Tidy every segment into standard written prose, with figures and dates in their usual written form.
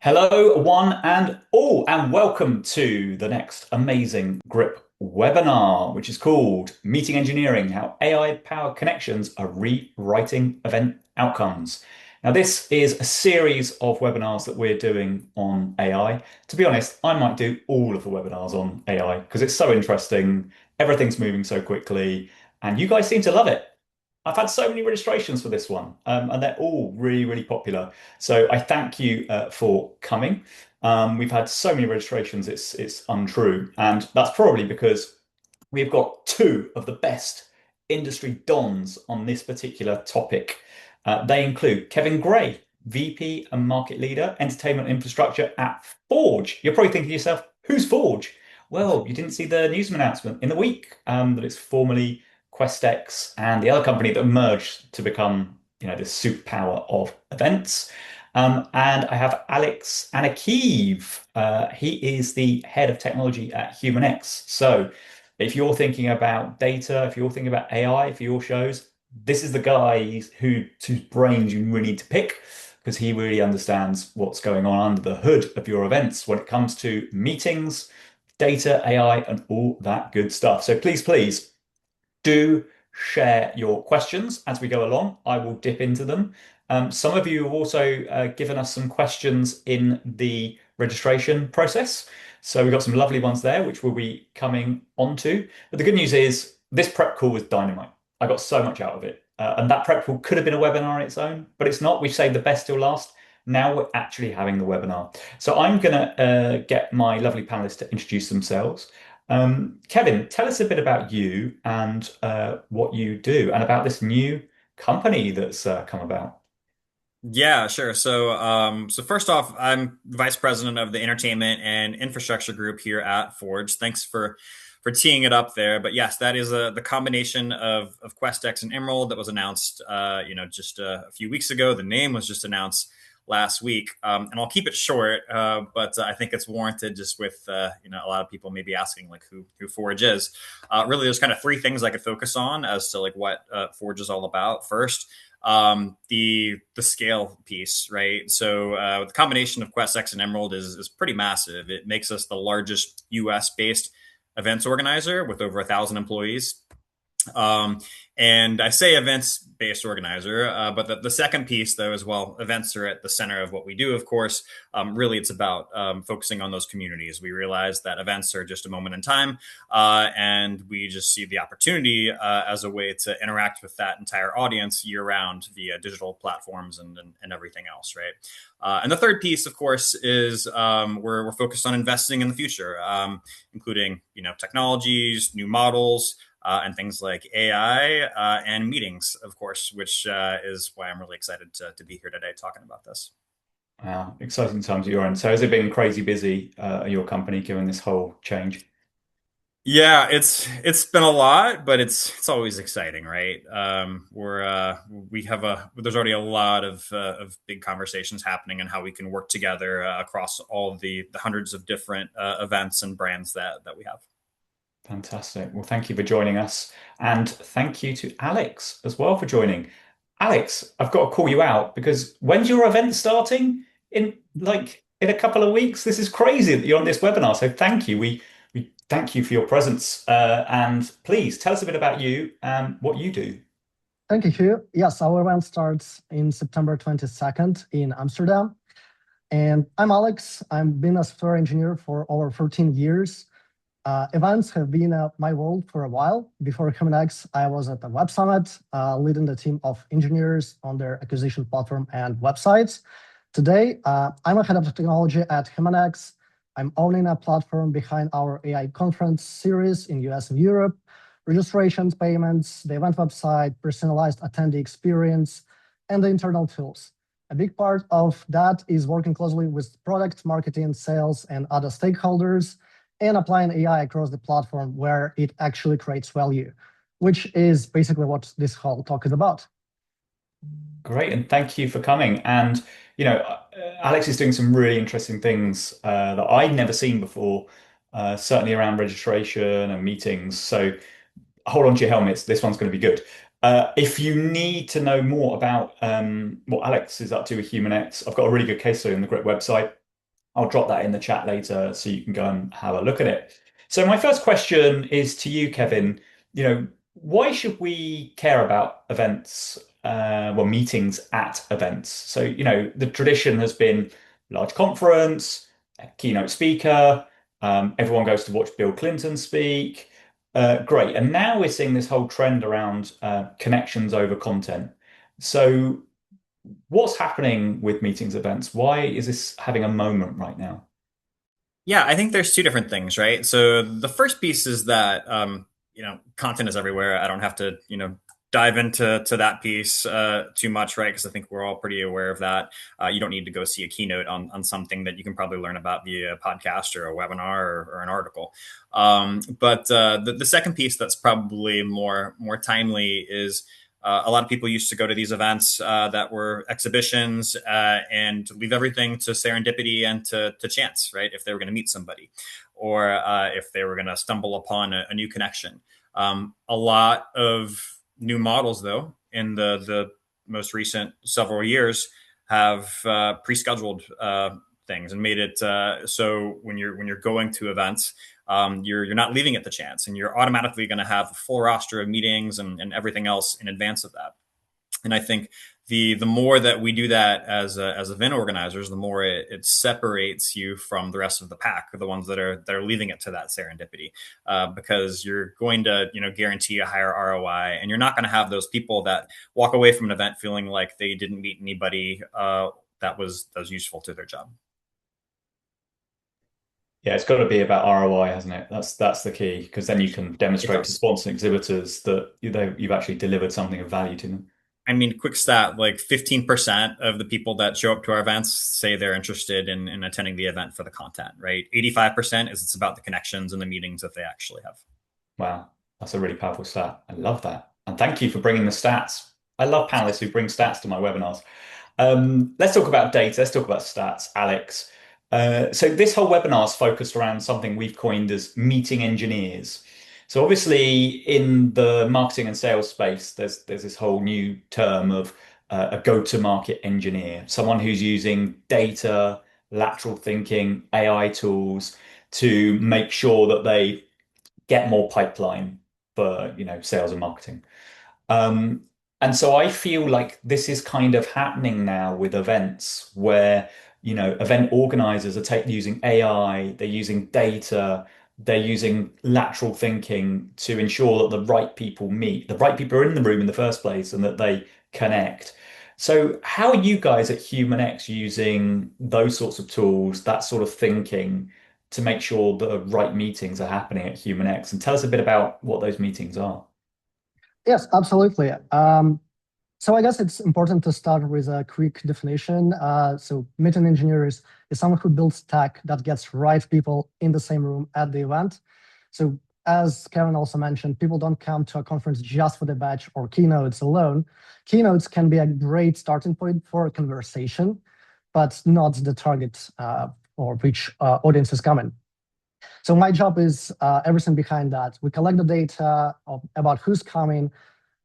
Hello, one and all, and welcome to the next amazing Grip webinar, which is called Meeting Engineering, How AI-Powered Connections Are Rewriting Event Outcomes. Now, this is a series of webinars that we're doing on AI. To be honest, I might do all of the webinars on AI because it's so interesting. Everything's moving so quickly, and you guys seem to love it. I've had so many registrations for this one, and they're all really, really popular. So I thank you for coming. We've had so many registrations, it's untrue, and that's probably because we've got two of the best industry dons on this particular topic. They include Kevin Gray, VP and Market Leader, Entertainment Infrastructure at Forge. You're probably thinking to yourself, who's Forge? Well, you didn't see the news announcement in the week that it's formerly Questex and the other company that merged to become, the superpower of events. And I have Alex Anakiv. He is the head of technology at HumanX. So if you're thinking about data, if you're thinking about AI for your shows, this is the guy whose brains you really need to pick because he really understands what's going on under the hood of your events when it comes to meetings, data, AI, and all that good stuff. So please do share your questions as we go along. I will dip into them. Some of you have also given us some questions in the registration process. So we've got some lovely ones there, which we'll be coming onto. But the good news is this prep call was dynamite. I got so much out of it. And that prep call could have been a webinar on its own, but it's not. We've saved the best till last. Now we're actually having the webinar. So I'm going to get my lovely panelists to introduce themselves. Kevin, tell us a bit about you and what you do and about this new company that's come about. Yeah, sure. So first off, I'm vice president of the entertainment and infrastructure group here at Forge. Thanks for teeing it up there. But yes, that is the combination of Questex and Emerald that was announced, just a few weeks ago. The name was just announced last week, and I'll keep it short. But I think it's warranted just with a lot of people maybe asking like who Forge is. Really, there's kind of three things I could focus on as to like what Forge is all about. First, the scale piece, right? So the combination of Questex and Emerald is pretty massive. It makes us the largest US based events organizer with over 1,000 employees. Um, and I say events based organizer, but the second piece, though, as well, events are at the center of what we do, of course. Really, it's about focusing on those communities. We realize that events are just a moment in time, and we just see the opportunity as a way to interact with that entire audience year round via digital platforms and everything else, right? And the third piece, of course, is we're focused on investing in the future, including technologies, new models and things like AI and meetings, of course, which is why I'm really excited to be here today talking about this. Wow, exciting times at your end. So has it been crazy busy at your company given this whole change? Yeah, it's been a lot, but it's always exciting, right? We have there's already a lot of big conversations happening and how we can work together across all of the hundreds of different events and brands that we have. Fantastic. Well, thank you for joining us. And thank you to Alex as well for joining. Alex, I've got to call you out because when's your event starting? In a couple of weeks? This is crazy that you're on this webinar. So thank you. We thank you for your presence. And please tell us a bit about you and what you do. Thank you, Hugh. Yes, our event starts in September 22nd in Amsterdam. And I'm Alex. I've been a software engineer for over 14 years. Events have been my world for a while. Before HumanX, I was at the Web Summit, leading the team of engineers on their acquisition platform and websites. Today, I'm a head of technology at HumanX. I'm owning a platform behind our AI conference series in US and Europe, registrations, payments, the event website, personalized attendee experience, and the internal tools. A big part of that is working closely with product, marketing, sales, and other stakeholders, and applying AI across the platform where it actually creates value, which is basically what this whole talk is about. Great, and thank you for coming. And Alex is doing some really interesting things that I'd never seen before, certainly around registration and meetings. So hold on to your helmets. This one's going to be good. If you need to know more about what Alex is up to with HumanX, I've got a really good case study on the Grit website. I'll drop that in the chat later so you can go and have a look at it. So my first question is to you, Kevin. Why should we care about events, well, meetings at events? So, the tradition has been large conference, a keynote speaker, everyone goes to watch Bill Clinton speak. Great. And now we're seeing this whole trend around connections over content. So what's happening with meetings events? Why is this having a moment right now? Yeah, I think there's two different things, right? So the first piece is that content is everywhere. I don't have to dive into that piece too much, right? Because I think we're all pretty aware of that. You don't need to go see a keynote on something that you can probably learn about via a podcast or a webinar or an article. But the second piece that's probably more timely is a lot of people used to go to these events that were exhibitions and leave everything to serendipity and to chance, right? If they were going to meet somebody or if they were going to stumble upon a new connection. A lot of new models, though, in the most recent several years have pre-scheduled things and made it so when you're going to events, you're not leaving it to chance, and you're automatically going to have a full roster of meetings and everything else in advance of that. And I think the more that we do that as event organizers, the more it separates you from the rest of the pack, the ones that are leaving it to that serendipity, because you're going to guarantee a higher ROI, and you're not going to have those people that walk away from an event feeling like they didn't meet anybody that was useful to their job. Yeah, it's got to be about ROI, hasn't it? That's the key, because then you can demonstrate to sponsors and exhibitors that you've actually delivered something of value to them. I mean, quick stat, like 15% of the people that show up to our events say they're interested in attending the event for the content, right? 85% is it's about the connections and the meetings that they actually have. Wow, that's a really powerful stat. I love that. And thank you for bringing the stats. I love panelists who bring stats to my webinars. Let's talk about data. Let's talk about stats, Alex. So this whole webinar is focused around something we've coined as meeting engineers. So obviously in the marketing and sales space, there's this whole new term of a go-to-market engineer, someone who's using data, lateral thinking, AI tools to make sure that they get more pipeline for sales and marketing. Um, and so I feel like this is kind of happening now with events where, event organizers are using AI, they're using data, they're using lateral thinking to ensure that the right people meet, the right people are in the room in the first place and that they connect. So how are you guys at HumanX using those sorts of tools, that sort of thinking to make sure the right meetings are happening at HumanX? And tell us a bit about what those meetings are. Yes, absolutely. So I guess it's important to start with a quick definition. So meeting engineer is someone who builds tech that gets right people in the same room at the event. So as Karen also mentioned, people don't come to a conference just for the badge or keynotes alone. Keynotes can be a great starting point for a conversation, but not the target for which audience is coming. So my job is everything behind that. We collect the data about who's coming,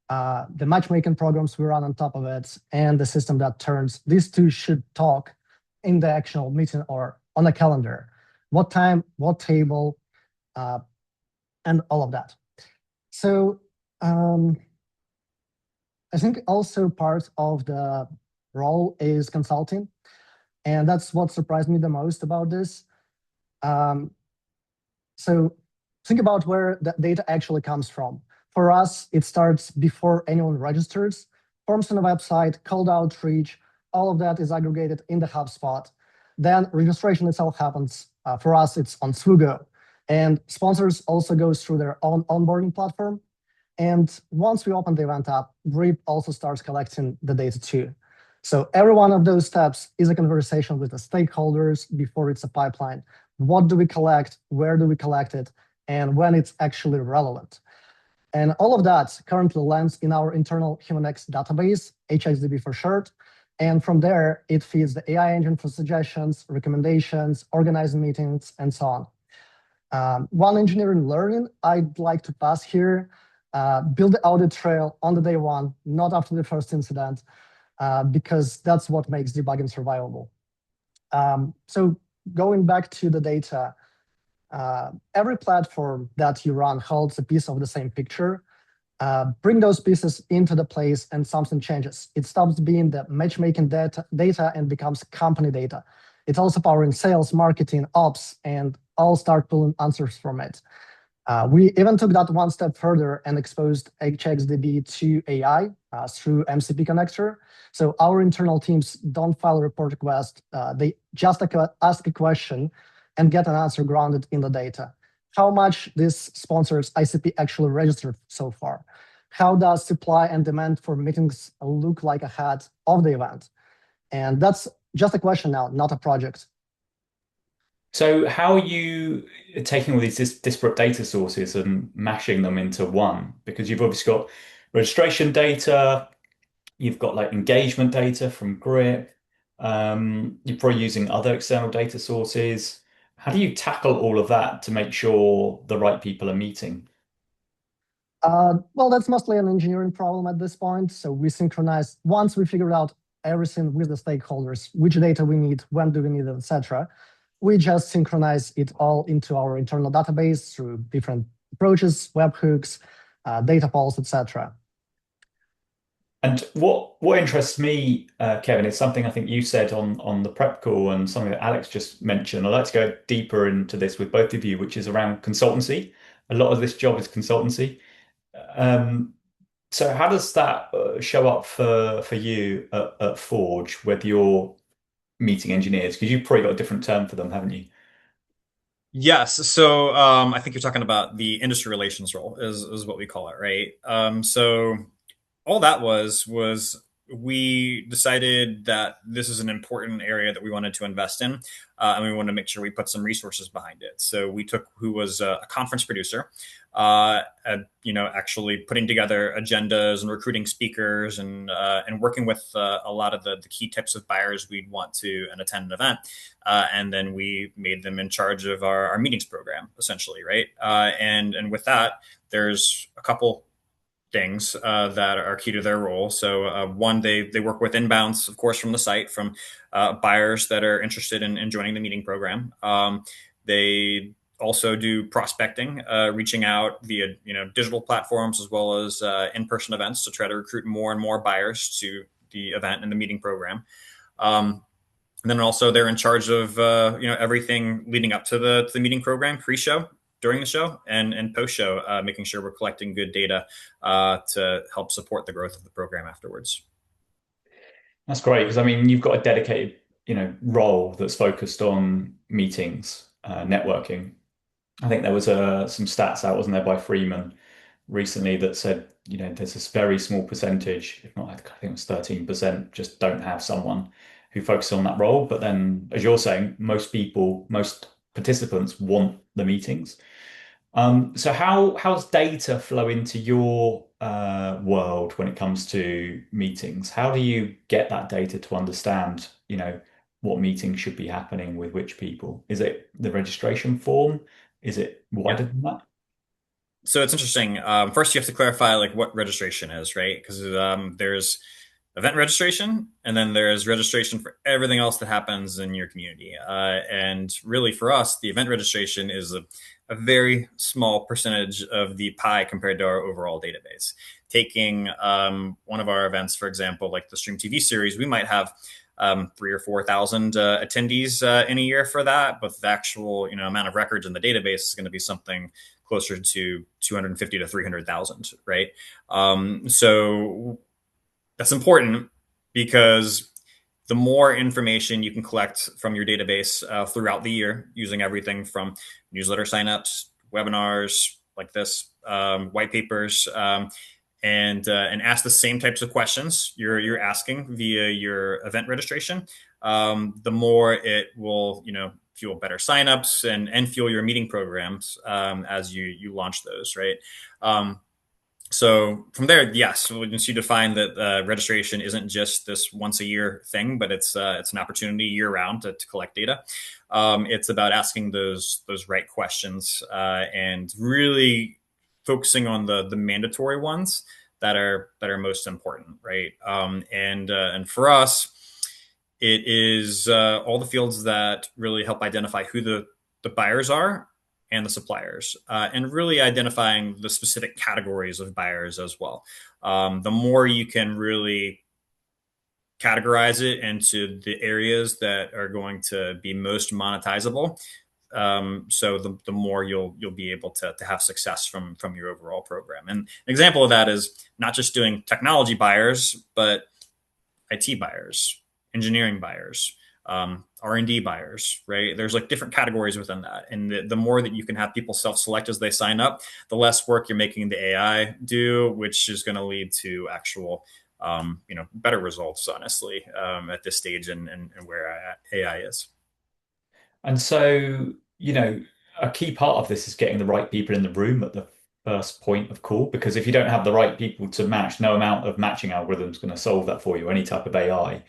the matchmaking programs we run on top of it, and the system that turns these two should talk in the actual meeting or on a calendar. What time, what table, and all of that. So I think also part of the role is consulting, and that's what surprised me the most about this. So think about where the data actually comes from. For us, it starts before anyone registers, forms on a website, cold outreach, all of that is aggregated in the HubSpot. Then registration itself happens. For us, it's on Swoogo. And sponsors also goes through their own onboarding platform. And once we open the event up, Grip also starts collecting the data too. So every one of those steps is a conversation with the stakeholders before it's a pipeline. What do we collect? Where do we collect it? And when it's actually relevant? And all of that currently lands in our internal HumanX database, HXDB for short. And from there, it feeds the AI engine for suggestions, recommendations, organizing meetings, and so on. One engineering learning I'd like to pass here, build the audit trail on the day one, not after the first incident, because that's what makes debugging survivable. So going back to the data, every platform that you run holds a piece of the same picture. Bring those pieces into the place and something changes. It stops being the matchmaking data and becomes company data. It's also powering sales, marketing, ops, and all start pulling answers from it. We even took that one step further and exposed HXDB to AI through MCP connector. So our internal teams don't file a report request. They just ask a question and get an answer grounded in the data. How much this sponsor's ICP actually registered so far? How does supply and demand for meetings look like ahead of the event? And that's just a question now, not a project. So how are you taking all these disparate data sources and mashing them into one? Because you've obviously got registration data, you've got like engagement data from Grip, you're probably using other external data sources. How do you tackle all of that to make sure the right people are meeting? Well, that's mostly an engineering problem at this point. So we synchronize once we figured out everything with the stakeholders, which data we need, when do we need it, etc. We just synchronize it all into our internal database through different approaches, webhooks, data polls, etc. And what interests me, Kevin, is something I think you said on the prep call and something that Alex just mentioned. I'd like to go deeper into this with both of you, which is around consultancy. A lot of this job is consultancy. Um, so how does that show up for you at Forge with your meeting engineers? Because you've probably got a different term for them, haven't you? Yes. So I think you're talking about the industry relations role is what we call it, right? So all that was we decided that this is an important area that we wanted to invest in, and we wanted to make sure we put some resources behind it. So we took who was a conference producer, actually putting together agendas and recruiting speakers and working with a lot of the key types of buyers we'd want to and attend an event, and then we made them in charge of our meetings program, essentially, right? And with that, there's a couple things that are key to their role. So one, they work with inbounds, of course, from the site, from buyers that are interested in joining the meeting program. They also do prospecting, reaching out via digital platforms as well as in-person events to try to recruit more and more buyers to the event and the meeting program. And then also they're in charge of everything leading up to the meeting program, pre-show, during the show, and post-show, making sure we're collecting good data to help support the growth of the program afterwards. That's great because I mean you've got a dedicated, role that's focused on meetings, networking. I think there was some stats out, wasn't there, by Freeman recently that said, there's this very small percentage, if not, I think it was 13%, just don't have someone who focuses on that role. But then, as you're saying, most participants want the meetings. So how's data flow into your world when it comes to meetings? How do you get that data to understand, what meetings should be happening with which people? Is it the registration form? Is it Yeah. wider than that? So it's interesting. First, you have to clarify like what registration is, right? Because there's event registration, and then there's registration for everything else that happens in your community. And really, for us, the event registration is a very small percentage of the pie compared to our overall database. Taking one of our events, for example, like the Stream TV series, we might have 3,000 or 4,000 attendees in a year for that, but the actual amount of records in the database is going to be something closer to 250 to 300,000, right? So that's important because the more information you can collect from your database throughout the year, using everything from newsletter signups, webinars like this, white papers, and ask the same types of questions you're asking via your event registration, the more it will fuel better signups and fuel your meeting programs as you launch those, right? So from there, yes, once you define that registration isn't just this once a year thing, but it's an opportunity year round to collect data. It's about asking those right questions and really focusing on the mandatory ones that are most important, right? And for us, It is all the fields that really help identify who the buyers are and the suppliers, and really identifying the specific categories of buyers as well. The more you can really categorize it into the areas that are going to be most monetizable, so the more you'll be able to have success from your overall program. And an example of that is not just doing technology buyers, but IT buyers, engineering buyers, R&D buyers, right? There's like different categories within that. And the more that you can have people self-select as they sign up, the less work you're making the AI do, which is going to lead to actual, better results, honestly, at this stage and where AI is. And so, a key part of this is getting the right people in the room at the first point of call, because if you don't have the right people to match, no amount of matching algorithm is going to solve that for you, any type of AI.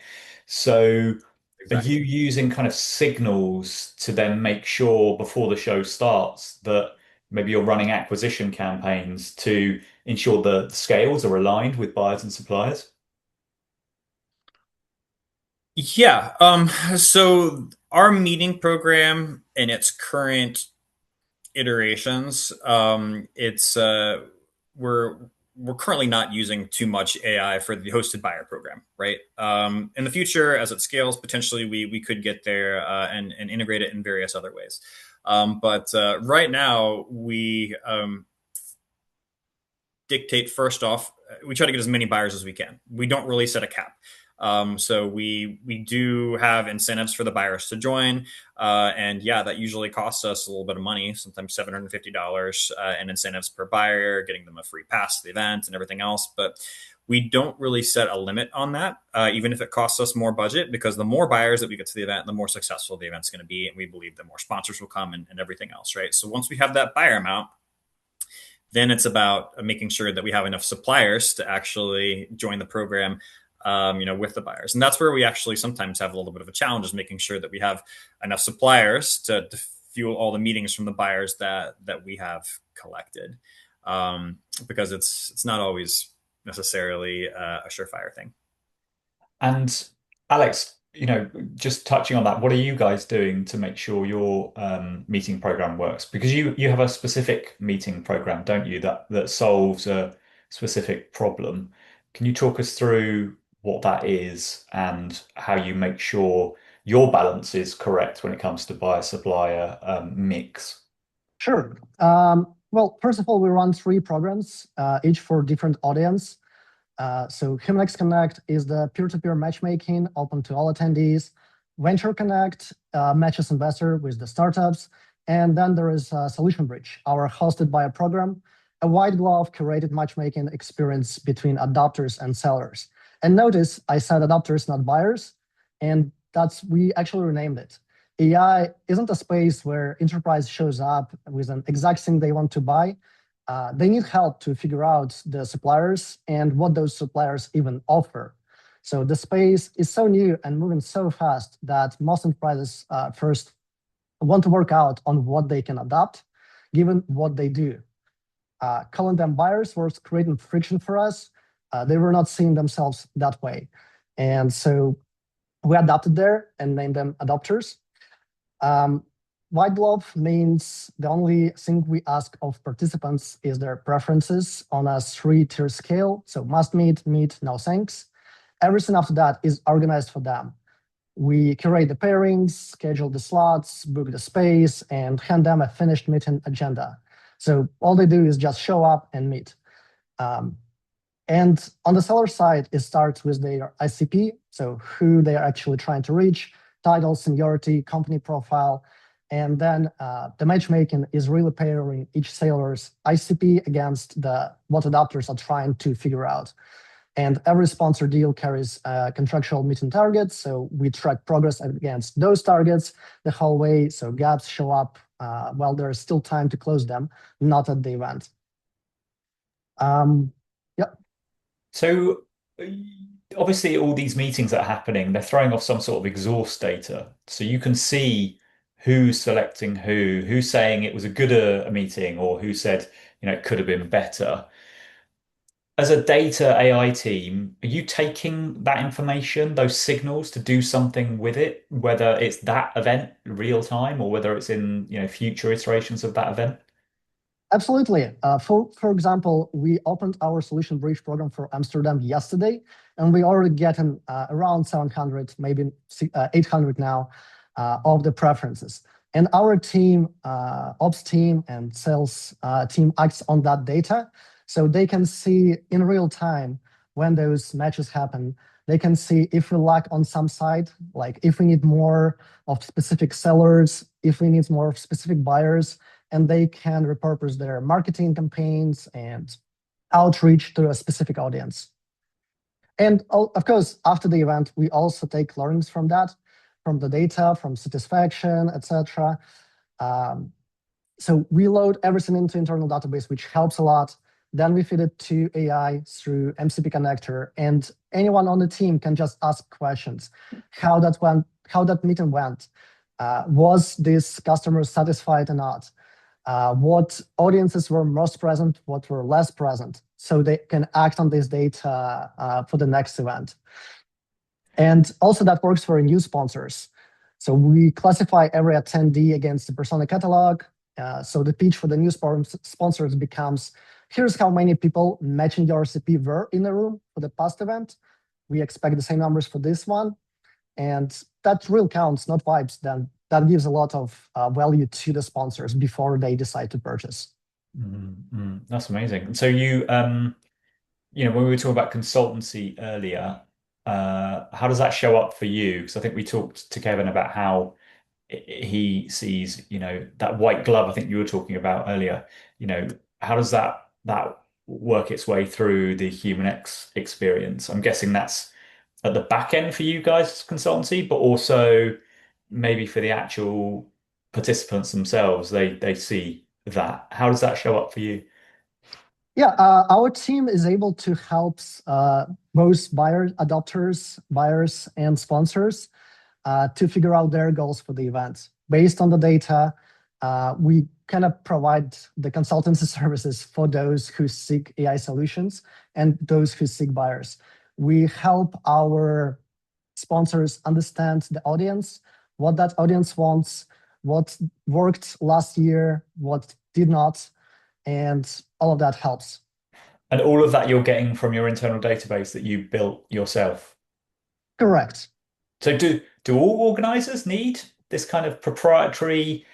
So, are you Exactly. using kind of signals to then make sure before the show starts that maybe you're running acquisition campaigns to ensure the scales are aligned with buyers and suppliers? Yeah. So our meeting program in its current iterations, we're we're currently not using too much AI for the hosted buyer program, right? In the future, as it scales, potentially we could get there and integrate it in various other ways. But right now, we dictate first off, we try to get as many buyers as we can. We don't really set a cap. So we do have incentives for the buyers to join, and yeah, that usually costs us a little bit of money, sometimes $750 in incentives per buyer, getting them a free pass to the event and everything else. But we don't really set a limit on that, even if it costs us more budget, because the more buyers that we get to the event, the more successful the event's going to be, and we believe that more sponsors will come and everything else, right? So once we have that buyer amount, then it's about making sure that we have enough suppliers to actually join the program, with the buyers. And that's where we actually sometimes have a little bit of a challenge, is making sure that we have enough suppliers to fuel all the meetings from the buyers that we have collected, because it's not always necessarily a surefire thing. And Alex, just touching on that, what are you guys doing to make sure your meeting program works? Because you have a specific meeting program, don't you, that solves a specific problem. Can you talk us through what that is and how you make sure your balance is correct when it comes to buyer supplier mix? Sure. Well, first of all, we run three programs, each for different audience. So HumanX Connect is the peer-to-peer matchmaking open to all attendees. Venture Connect matches investor with the startups. And then there is Solution Bridge, our hosted by a program, a white glove curated matchmaking experience between adopters and sellers. And notice I said adopters, not buyers. And we actually renamed it. AI isn't a space where enterprise shows up with an exact thing they want to buy. They need help to figure out the suppliers and what those suppliers even offer. So the space is so new and moving so fast that most enterprises first want to work out on what they can adopt, given what they do. Calling them buyers was creating friction for us. They were not seeing themselves that way. And so we adapted there and named them adopters. White glove means the only thing we ask of participants is their preferences on a 3-tier scale. So must meet, meet, no thanks. Everything after that is organized for them. We curate the pairings, schedule the slots, book the space, and hand them a finished meeting agenda. So all they do is just show up and meet. And on the seller side, it starts with their ICP, so who they are actually trying to reach, title, seniority, company profile. And then the matchmaking is really pairing each seller's ICP against what adopters are trying to figure out. And every sponsor deal carries contractual meeting targets. So we track progress against those targets the whole way. So gaps show up while there's still time to close them, not at the event. Yeah. So obviously all these meetings that are happening, they're throwing off some sort of exhaust data. So you can see who's selecting who's saying it was a good a meeting or who said, it could have been better. as a data AI team, are you taking that information, those signals, to do something with it, whether it's that event real time or whether it's in, future iterations of that event? Absolutely. For example, we opened our solution brief program for Amsterdam yesterday, and we already getting around 700, maybe 800 now of the preferences. And our team, ops team and sales team acts on that data, so they can see in real time when those matches happen. They can see if we lack on some side, like if we need more of specific sellers, if we need more of specific buyers, and they can repurpose their marketing campaigns and outreach to a specific audience. And of course, after the event, we also take learnings from that, from the data, from satisfaction, etc. Um, so we load everything into internal database, which helps a lot. Then we feed it to AI through MCP connector, and anyone on the team can just ask questions. How that went, how that meeting went. Was this customer satisfied or not? What audiences were most present, what were less present, so they can act on this data for the next event. And also that works for new sponsors. So we classify every attendee against the persona catalog. So the pitch for the new sponsors becomes, here's how many people matching the RCP were in the room for the past event. We expect the same numbers for this one. And that real counts, not vibes. Then that gives a lot of value to the sponsors before they decide to purchase. That's amazing. So when we were talking about consultancy earlier, how does that show up for you? Because I think we talked to Kevin about how he sees, that white glove I think you were talking about earlier. How does that work its way through the HumanX experience? I'm guessing that's at the back end for you guys as consultancy, but also maybe for the actual participants themselves, they see that. How does that show up for you? Yeah, our team is able to help both buyers, adopters, buyers, and sponsors to figure out their goals for the event. Based on the data, we kind of provide the consultancy services for those who seek AI solutions and those who seek buyers. We help our sponsors understand the audience, what that audience wants, what worked last year, what did not, and all of that helps. And all of that you're getting from your internal database that you built yourself. Correct. So do all organizers need this kind of proprietary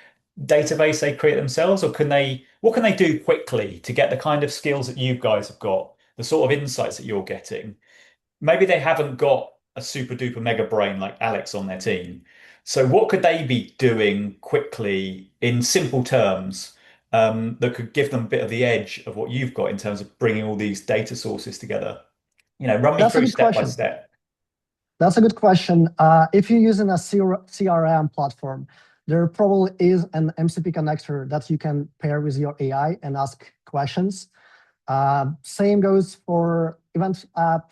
database they create themselves, or what can they do quickly to get the kind of skills that you guys have got, the sort of insights that you're getting? Maybe they haven't got a super duper mega brain like Alex on their team. So what could they be doing quickly in simple terms that could give them a bit of the edge of what you've got in terms of bringing all these data sources together? Run me That's a through good step by question. step. That's a good question. If you're using a CRM platform, there probably is an MCP connector that you can pair with your AI and ask questions. Same goes for event app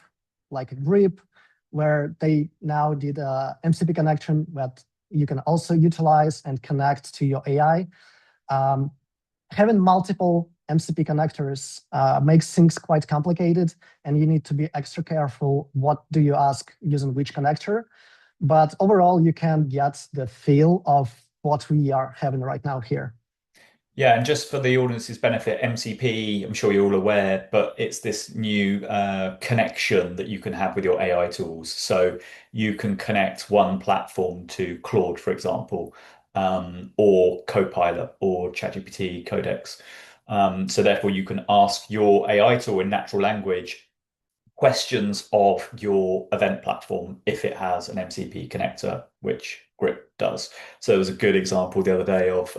like Grip, where they now did a MCP connection that you can also utilize and connect to your AI. Having multiple MCP connectors makes things quite complicated, and you need to be extra careful what do you ask using which connector. But overall, you can get the feel of what we are having right now here. Yeah, and just for the audience's benefit, MCP, I'm sure you're all aware, but it's this new connection that you can have with your AI tools. So you can connect one platform to Claude, for example, or Copilot or ChatGPT, Codex. So therefore, you can ask your AI tool in natural language questions of your event platform if it has an MCP connector, which Grip does. So it was a good example the other day of,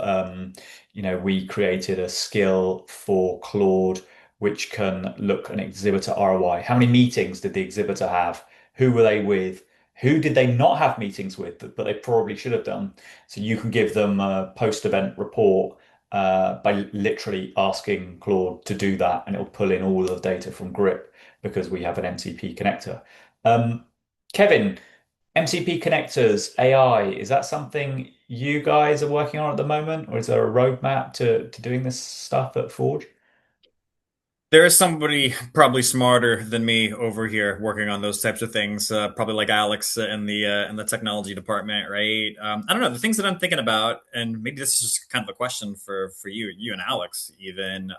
we created a skill for Claude which can look an exhibitor ROI. How many meetings did the exhibitor have? Who were they with? Who did they not have meetings with, but they probably should have done? So you can give them a post-event report by literally asking Claude to do that, and it'll pull in all the data from Grip because we have an MCP connector. Um, Kevin, MCP connectors, AI, is that something you guys are working on at the moment, or is there a roadmap to doing this stuff at Forge? There is somebody probably smarter than me over here working on those types of things, probably like Alex in the technology department, right? I don't know the things that I'm thinking about, and maybe this is just kind of a question for you and Alex, even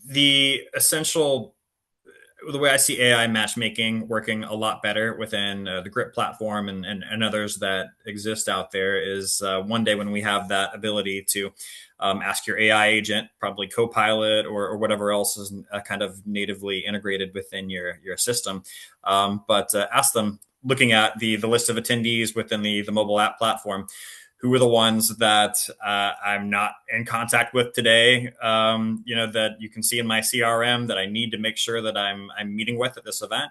the essential the way I see AI matchmaking working a lot better within the Grip platform and others that exist out there is one day when we have that ability to ask your AI agent, probably Copilot or whatever else is kind of natively integrated within your system, but ask them looking at the list of attendees within the mobile app platform who are the ones that I'm not in contact with today, that you can see in my CRM that I need to make sure that I'm meeting with at this event.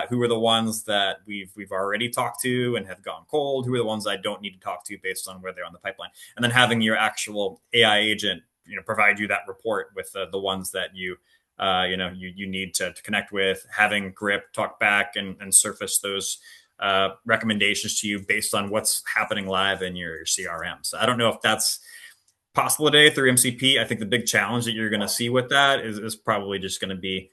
Who are the ones that we've already talked to and have gone cold? Who are the ones I don't need to talk to based on where they're on the pipeline? And then having your actual AI agent, provide you that report with the ones that you need to connect with. Having Grip talk back and surface those recommendations to you based on what's happening live in your CRM. So I don't know if that's possible today through MCP. I think the big challenge that you're going to see with that is probably just going to be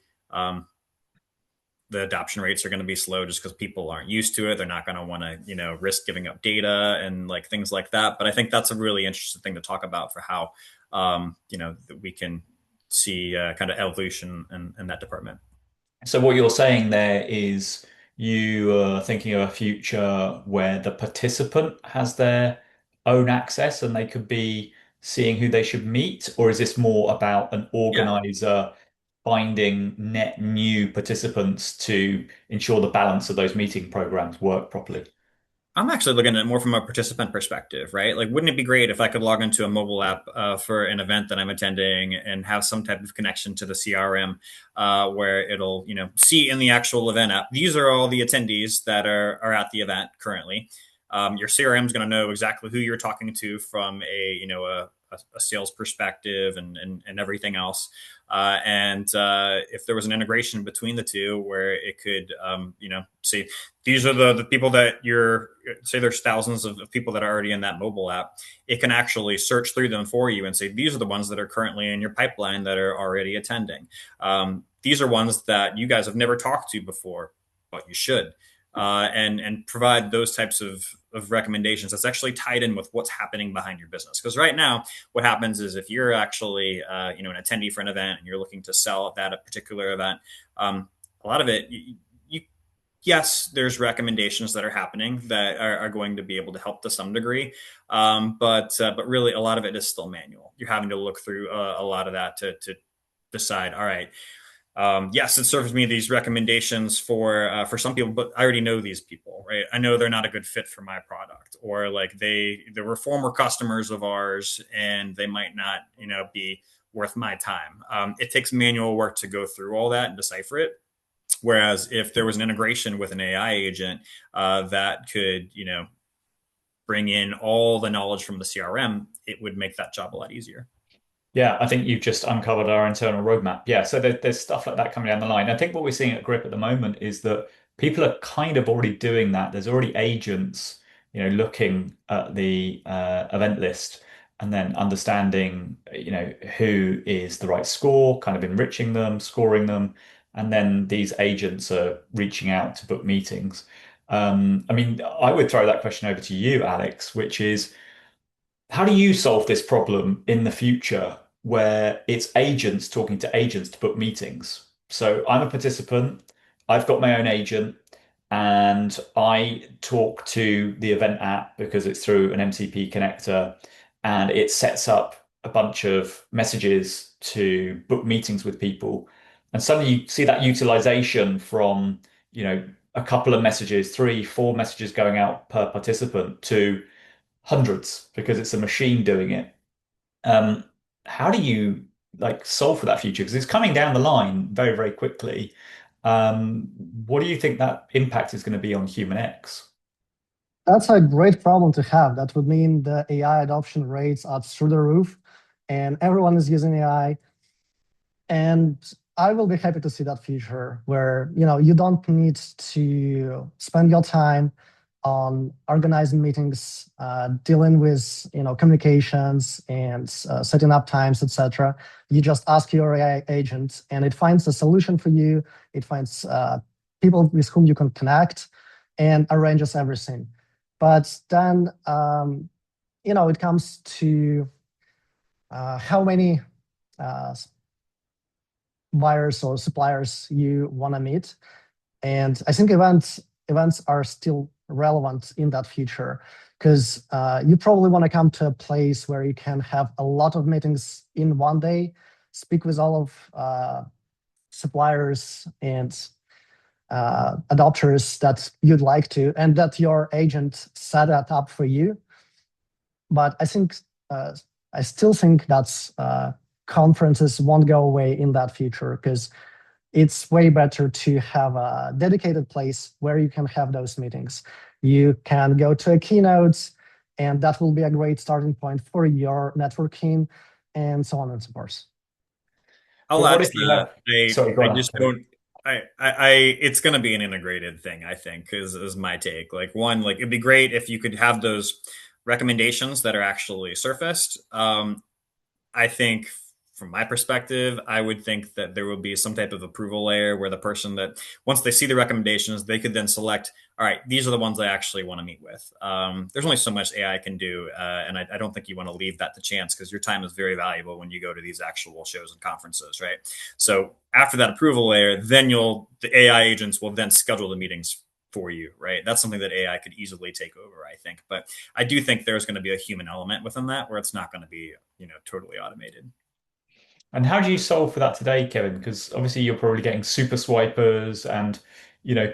the adoption rates are going to be slow just because people aren't used to it. They're not going to want to, risk giving up data and like things like that. But I think that's a really interesting thing to talk about for how, that we can see kind of evolution in that department. So what you're saying there is you are thinking of a future where the participant has their own access and they could be seeing who they should meet, or is this more about an Yeah. organizer finding net new participants to ensure the balance of those meeting programs work properly? I'm actually looking at it more from a participant perspective, right? Like, wouldn't it be great if I could log into a mobile app for an event that I'm attending and have some type of connection to the CRM where it'll, see in the actual event app, these are all the attendees that are at the event currently. Your CRM is going to know exactly who you're talking to from a sales perspective and everything else. And if there was an integration between the two where it could, say these are the people that say there's thousands of people that are already in that mobile app, it can actually search through them for you and say, these are the ones that are currently in your pipeline that are already attending. These are ones that you guys have never talked to before, but you should. And provide those types of recommendations that's actually tied in with what's happening behind your business. Because right now, what happens is if you're actually an attendee for an event and you're looking to sell at that particular event, a lot of it, yes, there's recommendations that are happening that are going to be able to help to some degree, but really a lot of it is still manual. You're having to look through a lot of that to decide. All right, yes, it serves me these recommendations for some people, but I already know these people, right? I know they're not a good fit for my product, or like they were former customers of ours, and they might not, be worth my time. It takes manual work to go through all that and decipher it. Whereas if there was an integration with an AI agent that could, bring in all the knowledge from the CRM, it would make that job a lot easier. Yeah, I think you've just uncovered our internal roadmap. Yeah, so there's stuff like that coming down the line. I think what we're seeing at Grip at the moment is that people are kind of already doing that. There's already agents, looking at the event list and then understanding, who is the right score, kind of enriching them, scoring them, and then these agents are reaching out to book meetings. I mean, I would throw that question over to you, Alex, which is, how do you solve this problem in the future where it's agents talking to agents to book meetings? So I'm a participant, I've got my own agent, and I talk to the event app because it's through an MCP connector, and it sets up a bunch of messages to book meetings with people. And suddenly you see that utilization from, a couple of messages, three, four messages going out per participant to hundreds because it's a machine doing it. Um, how do you like solve for that future? Because it's coming down the line very, very quickly. What do you think that impact is going to be on HumanX? That's a great problem to have. That would mean the AI adoption rates are through the roof and everyone is using AI. And I will be happy to see that future where you don't need to spend your time on organizing meetings, dealing with communications and setting up times, etc. You just ask your AI agent, and it finds a solution for you. It finds people with whom you can connect, and arranges everything. But then, it comes to how many buyers or suppliers you want to meet. And I think events are still relevant in that future, because you probably want to come to a place where you can have a lot of meetings in one day, speak with all of suppliers and adopters that you'd like to, and that your agent set that up for you. But I still think that conferences won't go away in that future, because it's way better to have a dedicated place where you can have those meetings. You can go to a keynote, and that will be a great starting point for your networking, and so on and so forth. I'll What add to if you that. have? Sorry, go I on. just don't. It's going to be an integrated thing. I think is my take. Like one, like it'd be great if you could have those recommendations that are actually surfaced. I think from my perspective, I would think that there would be some type of approval layer where the person that once they see the recommendations, they could then select, all right, these are the ones I actually want to meet with. There's only so much AI can do. And I don't think you want to leave that to chance, because your time is very valuable when you go to these actual shows and conferences, right? So after that approval layer, then the AI agents will then schedule the meetings for you, right? That's something that AI could easily take over, I think. But I do think there's going to be a human element within that, where it's not going to be, totally automated. And how do you solve for that today, Kevin? Because obviously you're probably getting super swipers and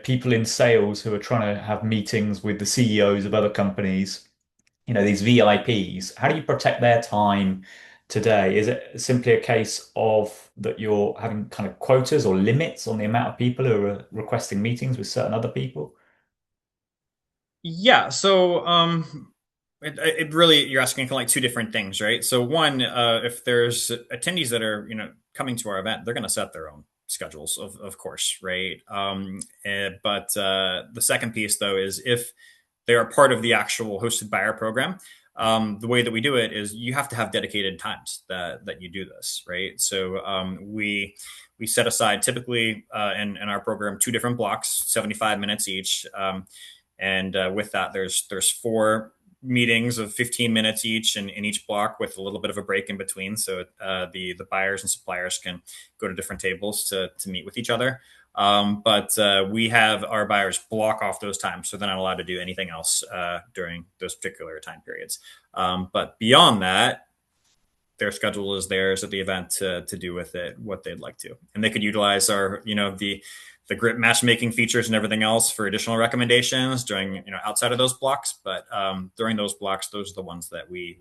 people in sales who are trying to have meetings with the CEOs of other companies, these VIPs. How do you protect their time today? Is it simply a case of that you're having kind of quotas or limits on the amount of people who are requesting meetings with certain other people? Yeah. So, it really, you're asking kind of like two different things, right? So one, if there's attendees that are, coming to our event, they're going to set their own schedules, of course, right? But the second piece though is if they are part of the actual hosted buyer program, the way that we do it is you have to have dedicated times that you do this, right? So we set aside typically in our program 2 different blocks, 75 minutes each. And with that, there's 4 meetings of 15 minutes each in each block, with a little bit of a break in between, so the buyers and suppliers can go to different tables to meet with each other. But we have our buyers block off those times, so they're not allowed to do anything else during those particular time periods. But beyond that, their schedule is theirs at the event to do with it what they'd like to, and they could utilize our the grip matchmaking features and everything else for additional recommendations during outside of those blocks. But during those blocks, those are the ones that we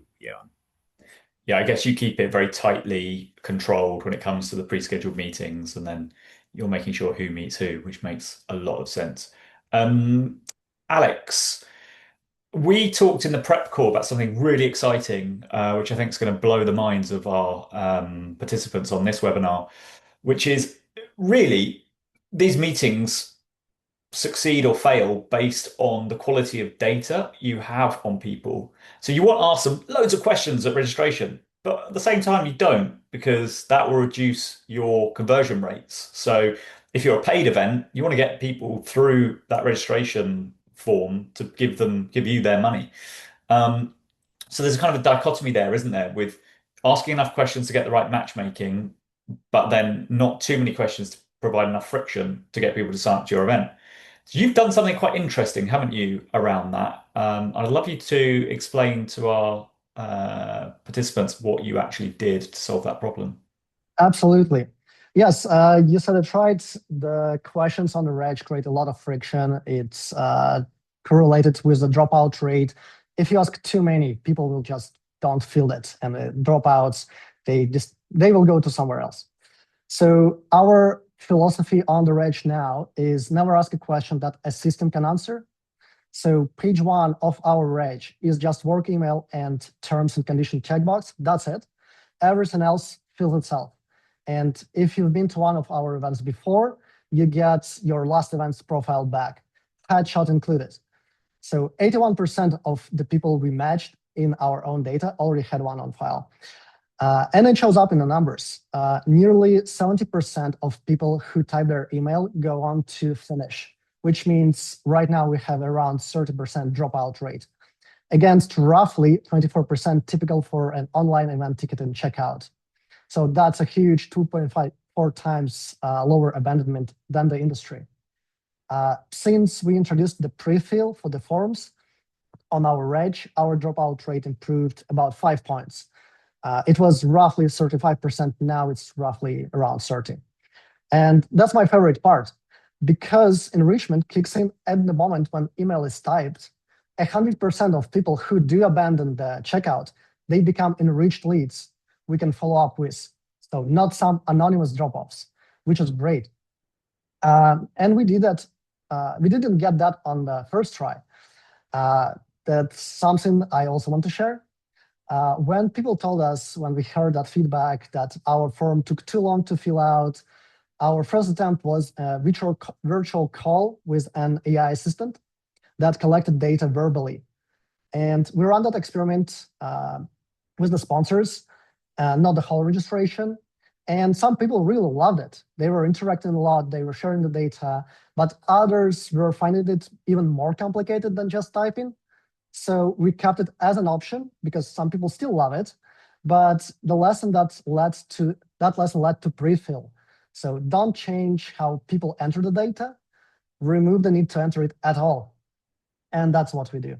Yeah, I guess you keep it very tightly controlled when it comes to the pre-scheduled meetings, and then you're making sure who meets who, which makes a lot of sense. Um, Alex, we talked in the prep call about something really exciting, which I think is going to blow the minds of our participants on this webinar, which is really these meetings succeed or fail based on the quality of data you have on people. So you want to ask them loads of questions at registration, but at the same time you don't, because that will reduce your conversion rates. So if you're a paid event, you want to get people through that registration form to give you their money. Um, so there's a kind of a dichotomy there, isn't there, with asking enough questions to get the right matchmaking, but then not too many questions to provide enough friction to get people to sign up to your event. So you've done something quite interesting, haven't you, around that? I'd love you to explain to our participants what you actually did to solve that problem. Absolutely. Yes, you said it right. The questions on the reg create a lot of friction. It's correlated with the dropout rate. If you ask too many, people will just don't fill it, and the dropouts, they will go to somewhere else. So our philosophy on the reg now is never ask a question that a system can answer. So page 1 of our reg is just work email and terms and condition checkbox. That's it. Everything else fills itself. And if you've been to one of our events before, you get your last event's profile back, headshot included. So 81% of the people we matched in our own data already had one on file. And it shows up in the numbers. Nearly 70% of people who type their email go on to finish, which means right now we have around 30% dropout rate against roughly 24% typical for an online event ticket and checkout. So that's a huge 2.54 times lower abandonment than the industry. Since we introduced the pre-fill for the forms on our reg, our dropout rate improved about 5 points. It was roughly 35%. Now it's roughly around 30. And that's my favorite part, because enrichment kicks in at the moment when email is typed. 100% of people who do abandon the checkout, they become enriched leads we can follow up with. So not some anonymous drop-offs, which is great. And we did that. We didn't get that on the first try. That's something I also want to share. When people told us, when we heard that feedback, that our form took too long to fill out, our first attempt was a virtual call with an AI assistant that collected data verbally. And we ran that experiment with the sponsors, not the whole registration. And some people really loved it. They were interacting a lot, they were sharing the data, but others were finding it even more complicated than just typing. So we kept it as an option because some people still love it, but the lesson that led to pre-fill. So don't change how people enter the data, remove the need to enter it at all. And that's what we do.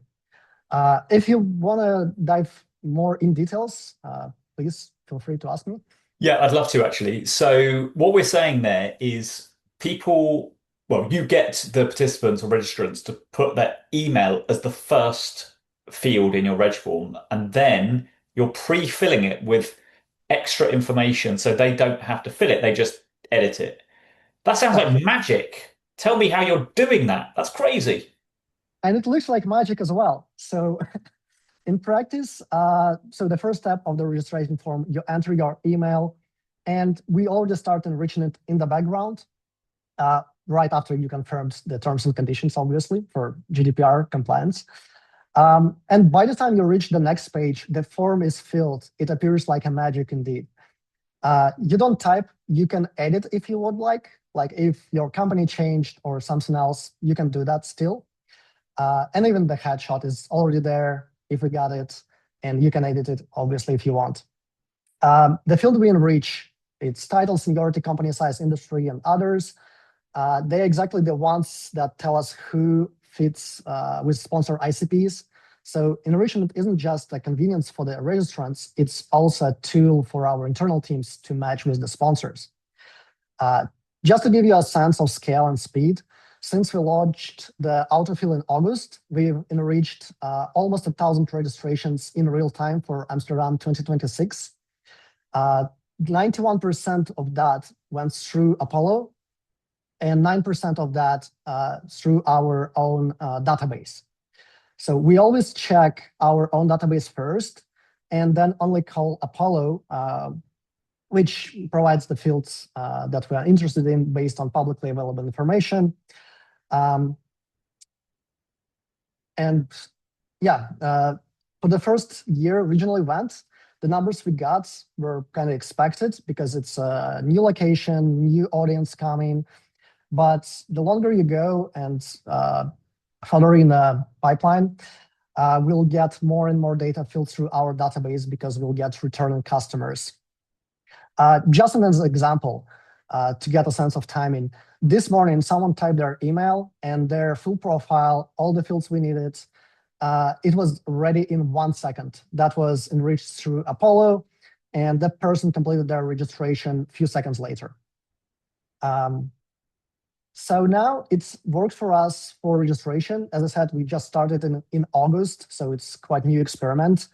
If you want to dive more in details, please feel free to ask me. Yeah, I'd love to actually. So what we're saying there is people, well, you get the participants or registrants to put their email as the first field in your reg form, and then you're pre-filling it with extra information so they don't have to fill it, they just edit it. That sounds like magic. Tell me how you're doing that. That's crazy. And it looks like magic as well. So in practice, so the first step of the registration form, you enter your email, and we already start enriching it in the background right after you confirmed the terms and conditions, obviously, for GDPR compliance. And by the time you reach the next page, the form is filled. It appears like a magic indeed. You don't type, you can edit if you would like if your company changed or something else, you can do that still. And even the headshot is already there if we got it, and you can edit it, obviously, if you want. The field we enrich, it's title, seniority, company size, industry, and others. They're exactly the ones that tell us who fits with sponsor ICPs. So enrichment isn't just a convenience for the registrants, it's also a tool for our internal teams to match with the sponsors. Just to give you a sense of scale and speed, since we launched the autofill in August, we've enriched almost 1,000 registrations in real time for Amsterdam 2026. 91% of that went through Apollo, and 9% of that through our own database. So we always check our own database first, and then only call Apollo, which provides the fields that we are interested in based on publicly available information. And yeah, for the first year regional event, the numbers we got were kind of expected because it's a new location, new audience coming. But the longer you go and further in the pipeline, we'll get more and more data filled through our database because we'll get returning customers. Just as an example, to get a sense of timing, this morning someone typed their email and their full profile, all the fields we needed. It was ready in 1 second. That was enriched through Apollo, and that person completed their registration a few seconds later. So now it's worked for us for registration. As I said, we just started in August, so it's quite a new experiment.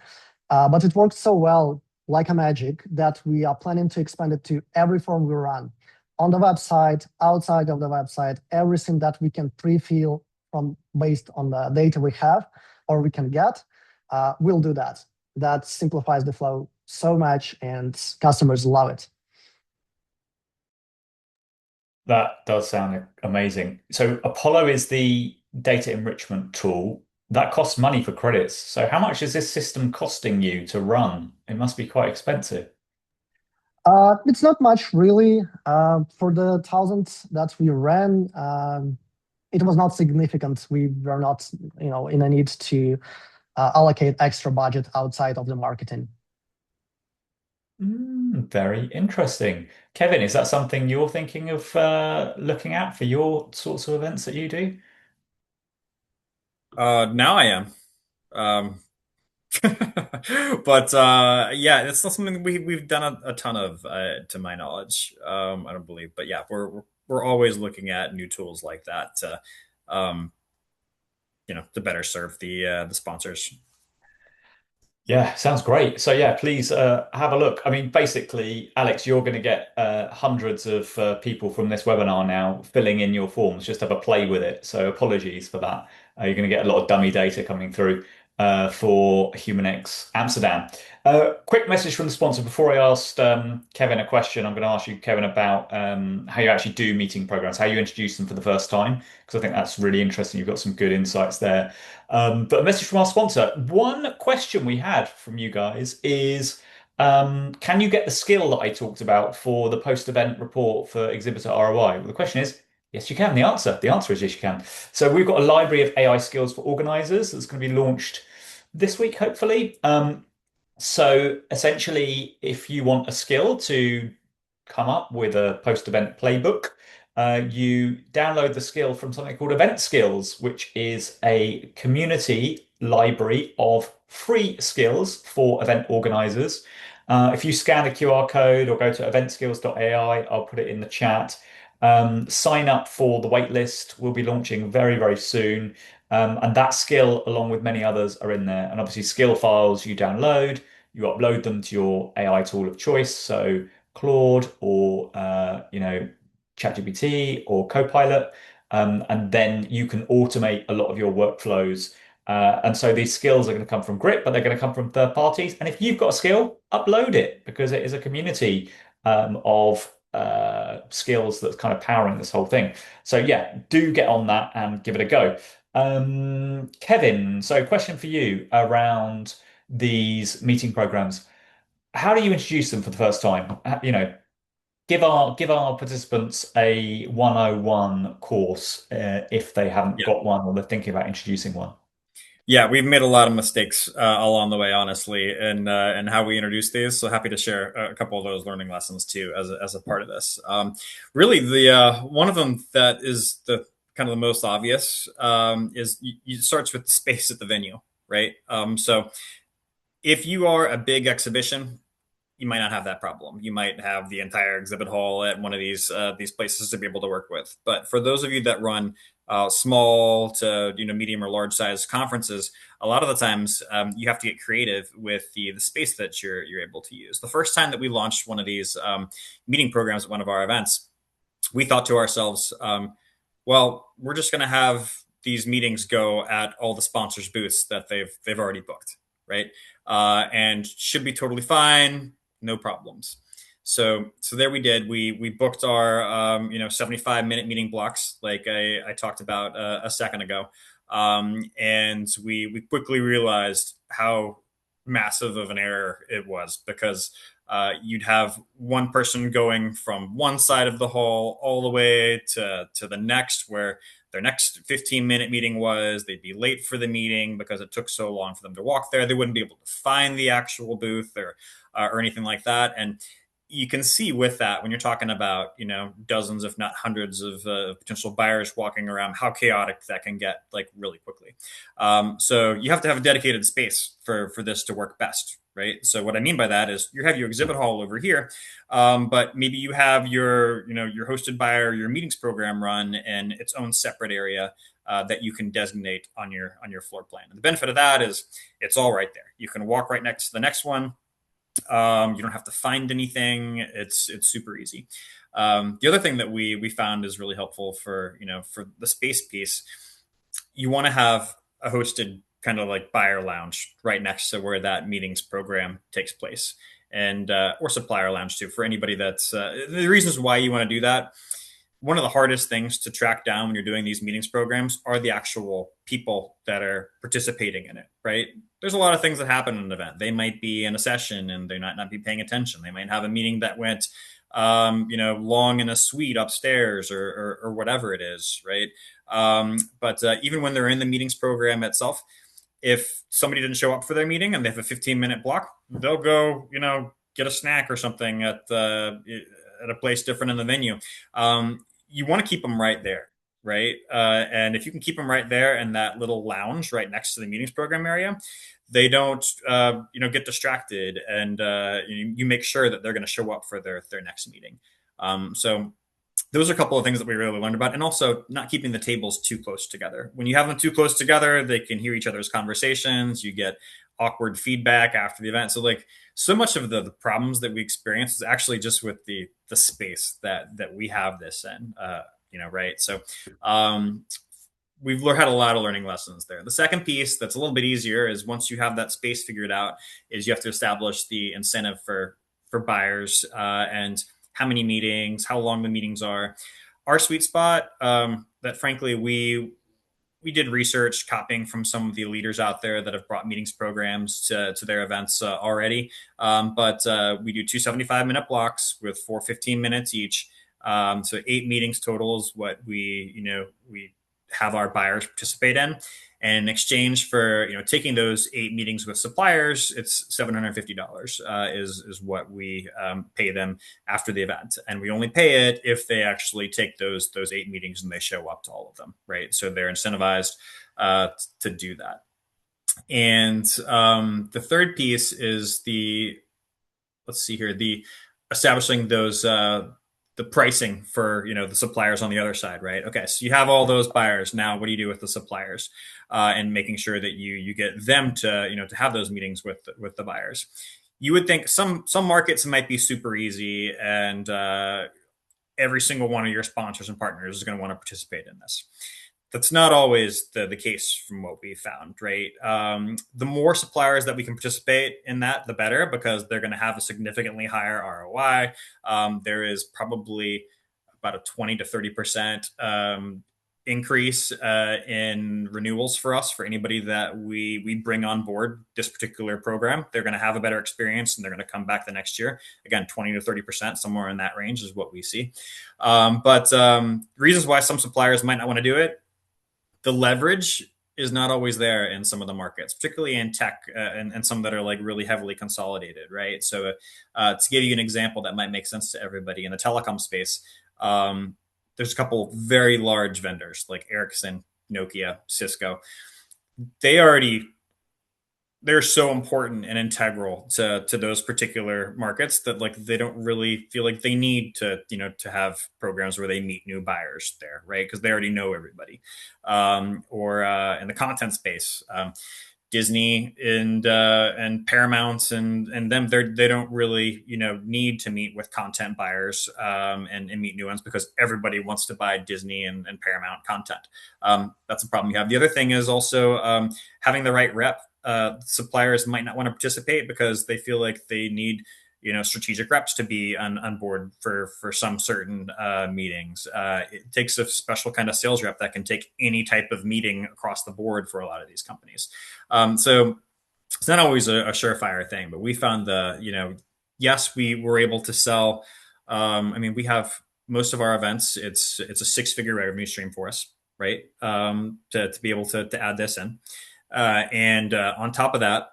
But it worked so well, like a magic, that we are planning to expand it to every form we run. On the website, outside of the website, everything that we can pre-fill from based on the data we have or we can get, we'll do that. That simplifies the flow so much, and customers love it. That does sound amazing. So Apollo is the data enrichment tool. that costs money for credits. So how much is this system costing you to run? It must be quite expensive. It's not much really. For the thousands that we ran, it was not significant. We were not, in a need to allocate extra budget outside of the marketing. Very interesting. Kevin, is that something you're thinking of looking at for your sorts of events that you do? Now I am. Um, but yeah, it's not something we've done a ton of, to my knowledge. I don't believe, but yeah, we're always looking at new tools like that to, um, to better serve the sponsors. Yeah, sounds great. So yeah, please have a look. I mean, basically, Alex, you're going to get hundreds of people from this webinar now filling in your forms. Just have a play with it. So apologies for that. You're going to get a lot of dummy data coming through for HumanX Amsterdam. Quick message from the sponsor before I asked Kevin a question. I'm going to ask you, Kevin, about how you actually do meeting programs, how you introduce them for the first time, because I think that's really interesting. You've got some good insights there. But a message from our sponsor. One question we had from you guys is, can you get the skill that I talked about for the post-event report for exhibitor ROI? Well, the question is, yes, you can. The answer is yes, you can. So we've got a library of AI skills for organizers that's going to be launched this week, hopefully. So essentially, if you want a skill to come up with a post-event playbook, you download the skill from something called Event Skills, which is a community library of free skills for event organizers. If you scan the QR code or go to eventskills.ai, I'll put it in the chat. Sign up for the waitlist. We'll be launching very, very soon. And that skill, along with many others, are in there. And obviously, skill files you download, you upload them to your AI tool of choice. So Claude or ChatGPT or Copilot, and then you can automate a lot of your workflows. And so these skills are going to come from Grip, but they're going to come from third parties. And if you've got a skill, upload it because it is a community of skills that's kind of powering this whole thing. So yeah, do get on that and give it a go. Kevin, so question for you around these meeting programs. How do you introduce them for the first time? Give our participants a 101 course if they haven't Yeah. got one or they're thinking about introducing one. Yeah, we've made a lot of mistakes along the way, honestly, and how we introduce these. So happy to share a couple of those learning lessons too, as a part of this. Really, the one of them that is the kind of the most obvious is you starts with the space at the venue, right? So if you are a big exhibition, you might not have that problem. You might have the entire exhibit hall at one of these places to be able to work with. But for those of you that run small to medium or large size conferences, a lot of the times you have to get creative with the space that you're able to use. The first time that we launched one of these meeting programs at one of our events, we thought to ourselves, well, we're just going to have these meetings go at all the sponsors' booths that they've already booked, right? And should be totally fine, no problems. So there we did. We booked our 75-minute meeting blocks, like I talked about a second ago, and we quickly realized how massive of an error it was because you'd have one person going from one side of the hall all the way to the next where their next 15-minute meeting was. They'd be late for the meeting because it took so long for them to walk there. They wouldn't be able to find the actual booth or anything like that. And you can see with that when you're talking about dozens if not hundreds of potential buyers walking around how chaotic that can get like really quickly. So you have to have a dedicated space for this to work best, right? So what I mean by that is you have your exhibit hall over here, but maybe you have your hosted buyer, your meetings program run in its own separate area that you can designate on your floor plan. And the benefit of that is it's all right there. You can walk right next to the next one. You don't have to find anything. It's super easy. The other thing that we found is really helpful for the space piece. You want to have a hosted kind of like buyer lounge right next to where that meetings program takes place, and or supplier lounge too for anybody that's the reasons why you want to do that. one of the hardest things to track down when you're doing these meetings programs are the actual people that are participating in it, right? There's a lot of things that happen in an event. They might be in a session and they might not be paying attention. They might have a meeting that went, long in a suite upstairs or whatever it is, right? But even when they're in the meetings program itself, if somebody didn't show up for their meeting and they have a 15-minute block, they'll go, get a snack or something at a place different in the venue. You want to keep them right there, right? And if you can keep them right there in that little lounge right next to the meetings program area, they don't, get distracted, and you make sure that they're going to show up for their next meeting. So those are a couple of things that we really learned about, and also not keeping the tables too close together. When you have them too close together, they can hear each other's conversations. You get awkward feedback after the event. So so much of the problems that we experience is actually just with the space that we have this in, right? So we've had a lot of learning lessons there. The second piece that's a little bit easier is once you have that space figured out, is you have to establish the incentive for buyers, and how many meetings, how long the meetings are. Our sweet spot, that frankly we did research copying from some of the leaders out there that have brought meetings programs to their events already. But we do 2 75-minute blocks with 4 15-minutes each. So 8 meetings total is what we have our buyers participate in. And in exchange for taking those 8 meetings with suppliers, it's $750 is what we pay them after the event, and we only pay it if they actually take those 8 meetings and they show up to all of them, right? So they're incentivized to do that. And the third piece is the establishing those the pricing for the suppliers on the other side, right? Okay, so you have all those buyers. Now, what do you do with the suppliers, and making sure that you get them to to have those meetings with the buyers? You would think some markets might be super easy, and every single one of your sponsors and partners is going to want to participate in this. That's not always the case from what we found, right? The more suppliers that we can participate in that, the better, because they're going to have a significantly higher ROI. There is probably about a 20 to 30% increase in renewals for us, for anybody that we bring on board this particular program. They're going to have a better experience and they're going to come back the next year. Again, 20 to 30%, somewhere in that range is what we see. But reasons why some suppliers might not want to do it: the leverage is not always there in some of the markets, particularly in tech, and some that are really heavily consolidated, right? So to give you an example that might make sense to everybody, in the telecom space, there's a couple very large vendors like Ericsson, Nokia, Cisco. They're so important and integral to those particular markets that they don't really feel like they need to to have programs where they meet new buyers there, right? Because they already know everybody. Or in the content space, Disney and Paramount and them, they don't really need to meet with content buyers, and meet new ones, because everybody wants to buy Disney and Paramount content. That's a problem you have. The other thing is also having the right rep. Suppliers might not want to participate because they feel like they need strategic reps to be on board for some certain meetings. It takes a special kind of sales rep that can take any type of meeting across the board for a lot of these companies. So it's not always a surefire thing, but we found yes, we were able to sell. We have most of our events. It's a 6-figure revenue stream for us, right? To be able to add this in. And on top of that,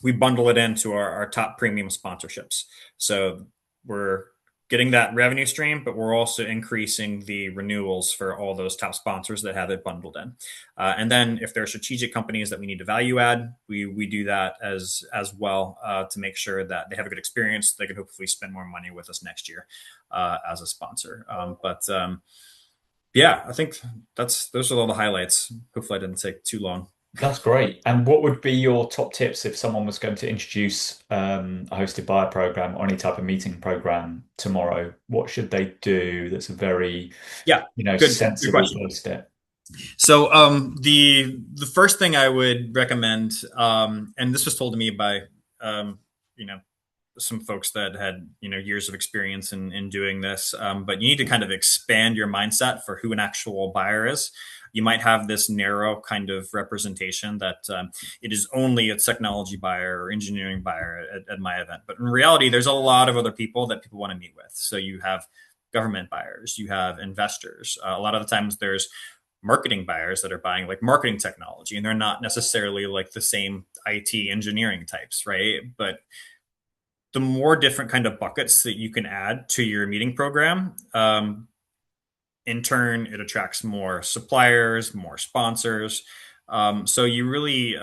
we bundle it into our top premium sponsorships. So we're getting that revenue stream, but we're also increasing the renewals for all those top sponsors that have it bundled in. And then if there are strategic companies that we need to value add, we do that as well, to make sure that they have a good experience. They can hopefully spend more money with us next year as a sponsor. Yeah, I think those are all the highlights. Hopefully I didn't take too long. That's great. And what would be your top tips if someone was going to introduce a hosted buyer program or any type of meeting program tomorrow? What should they do that's a very sensible question. first step? So the first thing I would recommend, and this was told to me by some folks that had years of experience in doing this, but you need to kind of expand your mindset for who an actual buyer is. You might have this narrow kind of representation that it is only a technology buyer or engineering buyer at my event, but in reality, there's a lot of other people that people want to meet with. So you have government buyers, you have investors. A lot of the times, there's marketing buyers that are buying like marketing technology, and they're not necessarily like the same IT engineering types, right? But the more different kind of buckets that you can add to your meeting program, in turn, it attracts more suppliers, more sponsors. So you really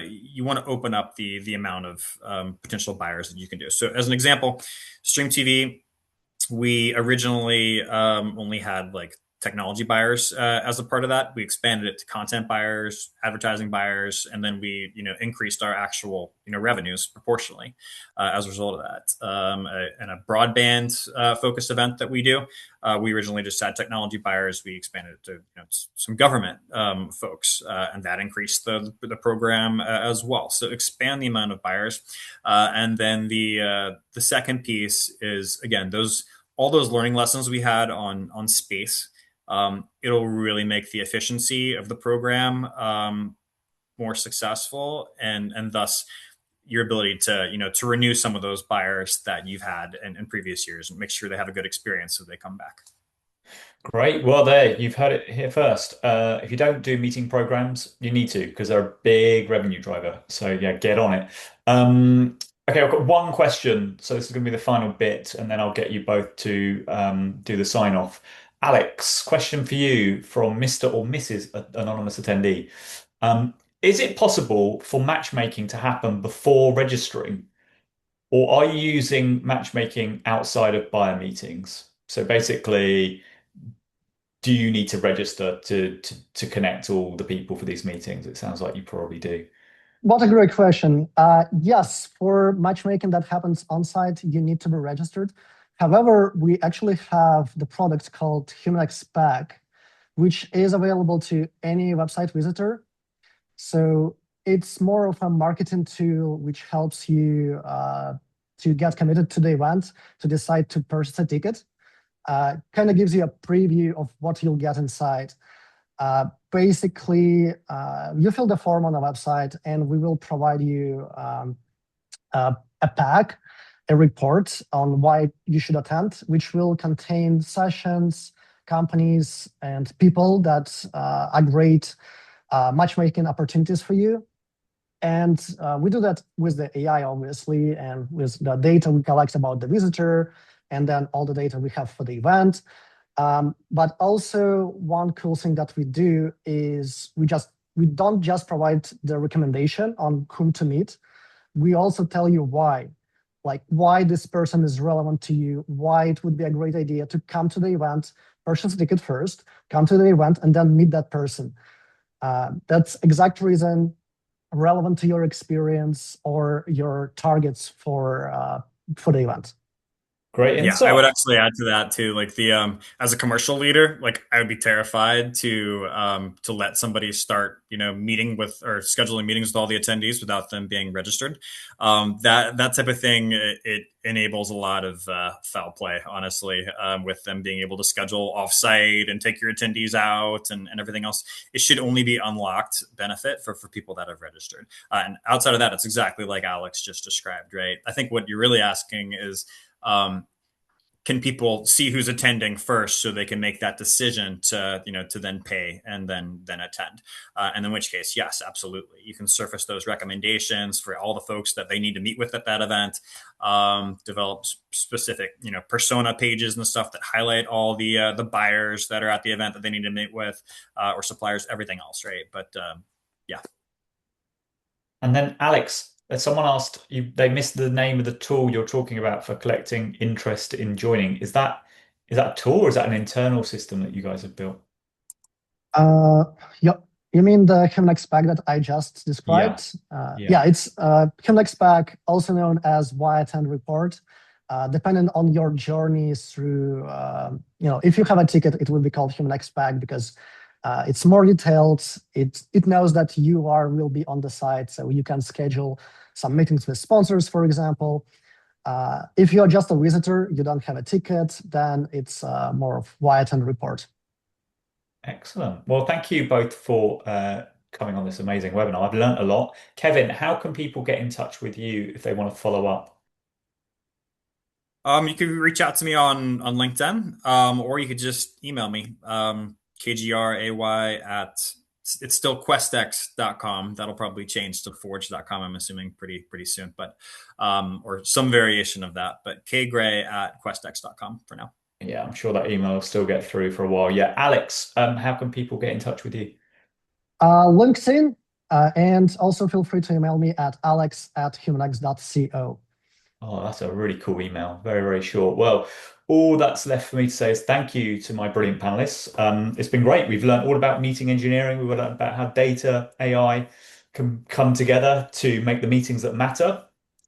you want to open up the amount of potential buyers that you can do. So as an example, Stream TV, we originally only had like technology buyers as a part of that. We expanded it to content buyers, advertising buyers, and then we increased our actual revenues proportionally as a result of that. And a broadband focused event that we do, we originally just had technology buyers. We expanded it to some government folks, and that increased the program as well. So expand the amount of buyers, and then the second piece is again all those learning lessons we had on space. It'll really make the efficiency of the program more successful, and thus your ability to renew some of those buyers that you've had in previous years and make sure they have a good experience so they come back. Great. Well, there, you've heard it here first. If you don't do meeting programs, you need to because they're a big revenue driver. So yeah, get on it. Okay, I've got one question. So this is going to be the final bit, and then I'll get you both to do the sign off. Alex, question for you from Mr. or Mrs. Anonymous Attendee. Is it possible for matchmaking to happen before registering, or are you using matchmaking outside of buyer meetings? So basically, do you need to register to connect all the people for these meetings? It sounds like you probably do. What a great question. Yes, for matchmaking that happens on site, you need to be registered. However, we actually have the product called HumanX Pack, which is available to any website visitor. So it's more of a marketing tool which helps you to get committed to the event, to decide to purchase a ticket. Kind of gives you a preview of what you'll get inside. Basically, you fill the form on the website, and we will provide you a pack, a report on why you should attend, which will contain sessions, companies, and people that are great matchmaking opportunities for you. And we do that with the AI, obviously, and with the data we collect about the visitor, and then all the data we have for the event. But also one cool thing that we do is we don't just provide the recommendation on whom to meet. We also tell you why. Like why this person is relevant to you, why it would be a great idea to come to the event, purchase a ticket first, come to the event, and then meet that person. That's exact reason relevant to your experience or your targets for the event. Great insight. Yeah, I would actually add to that too. Like as a commercial leader, like I would be terrified to let somebody start, meeting with or scheduling meetings with all the attendees without them being registered. That type of thing, it enables a lot of foul play, honestly, with them being able to schedule offsite and take your attendees out and everything else. It should only be unlocked benefit for people that have registered. And outside of that, it's exactly like Alex just described, right? I think what you're really asking is, can people see who's attending first so they can make that decision to then pay and then attend? And in which case, yes, absolutely. You can surface those recommendations for all the folks that they need to meet with at that event, develop specific, persona pages and stuff that highlight all the buyers that are at the event that they need to meet with, or suppliers, everything else, right? But yeah. And then Alex, someone asked you, they missed the name of the tool you're talking about for collecting interest in joining. Is that a tool or is that an internal system that you guys have built? Yeah, you mean the HumanX Pack that I just described? Yeah, it's HumanX Pack, also known as Why Attend Report. Depending on your journey through, if you have a ticket, it will be called HumanX Pack because it's more detailed. It knows that you will be on the site, so you can schedule some meetings with sponsors, for example. If you're just a visitor, you don't have a ticket, then it's more of write and report. Excellent. Well, thank you both for coming on this amazing webinar. I've learned a lot. Kevin, how can people get in touch with you if they want to follow up? You can reach out to me on LinkedIn, or you could just email me, kgray at it's still questex.com. That'll probably change to forge.com, I'm assuming pretty soon, but or some variation of that. But kgray at questex.com for now. Yeah, I'm sure that email will still get through for a while. Yeah, Alex, how can people get in touch with you? LinkedIn, and also feel free to email me at alex@humanx.co. Oh, that's a really cool email. Very, very short. Well, all that's left for me to say is thank you to my brilliant panelists. It's been great. We've learned all about meeting engineering. We've learned about how data, AI can come together to make the meetings that matter.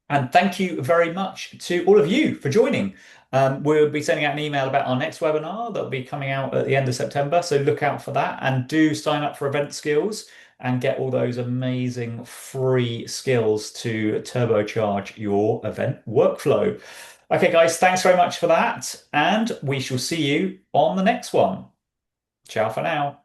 And thank you very much to all of you for joining. We'll be sending out an email about our next webinar that'll be coming out at the end of September. So look out for that and do sign up for Event Skills and get all those amazing free skills to turbocharge your event workflow. Okay, guys, thanks very much for that. And we shall see you on the next one. Ciao for now.